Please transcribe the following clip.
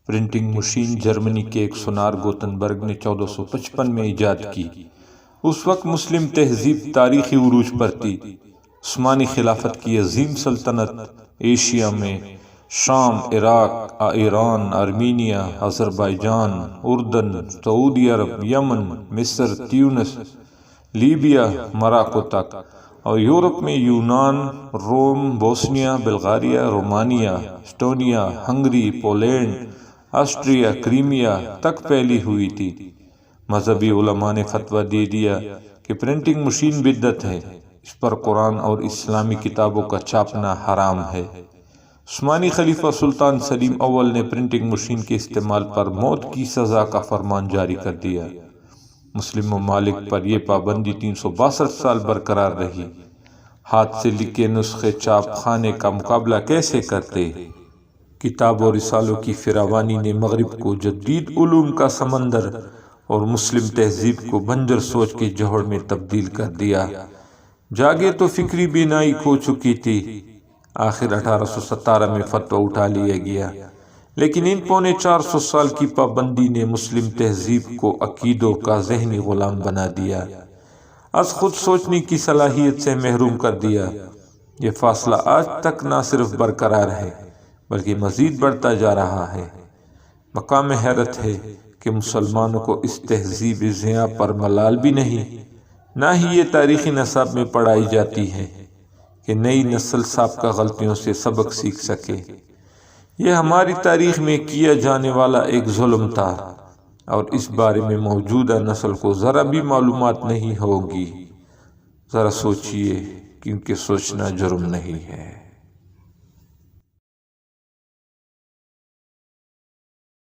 Printing machine Germany کے ایک sonar گوتنبرگ نے 1455 میں ایجاد کی۔ اس وقت مسلم تہذیب تاریخی عروج پر تھی۔ عثمانی خلافت کی عظیم سلطنت ایشیا میں شام، عراق، ایران، آرمینیا، آذربائیجان، اردن، سعودی عرب، یمن، مصر، تیونس، لیبیا، مراکو تک، اور یورپ میں یونان، Rome, Bosnia, Bulgaria, Romania, Estonia, Hungary, Poland, Austria, Crimea تک پھیلی ہوئی تھی۔ مذہبی علماء نے فتویٰ دے دیا کہ پرنٹنگ مشین بدعت ہے، اس پر قرآن اور اسلامی کتابوں کا چھاپنا حرام ہے۔ عثمانی خلیفہ سلطان سلیم اول نے پرنٹنگ مشین کے استعمال پر موت کی سزا کا فرمان جاری کر دیا۔ مسلم ممالک پر یہ پابندی 362 سال برقرار رہی۔ ہاتھ سے لکھے نسخے چھاپ خانے کا مقابلہ کیسے کرتے؟ کتاب و رسالوں کی فراوانی نے مغرب کو جدید علوم کا سمندر اور مسلم تہذیب کو بنجر سوچ کے جوہر میں تبدیل کر دیا۔ جاگے تو فکری بینائی کھو چکی تھی۔ آخر 1817 میں فتویٰ اٹھا لیا گیا، لیکن ان 450 سال کی پابندی نے مسلم تہذیب کو عقیدوں کا ذہنی غلام بنا دیا، از خود سوچنے کی صلاحیت سے محروم کر دیا۔ یہ فاصلہ آج تک نہ صرف برقرار ہے بلکہ مزید بڑھتا جا رہا ہے۔ مقام حیرت ہے کہ مسلمانوں کو اس تہذیب ضیاء پر ملال بھی نہیں، نہ ہی یہ تاریخی نصاب میں پڑھائی جاتی ہے کہ نئی نسل سابقہ غلطیوں سے سبق سیکھ سکے۔ یہ ہماری تاریخ میں کیا جانے والا ایک ظلم تھا، اور اس بارے میں موجودہ نسل کو ذرا بھی معلومات نہیں ہوگی۔ ذرا سوچئے، کیونکہ سوچنا جرم نہیں ہے۔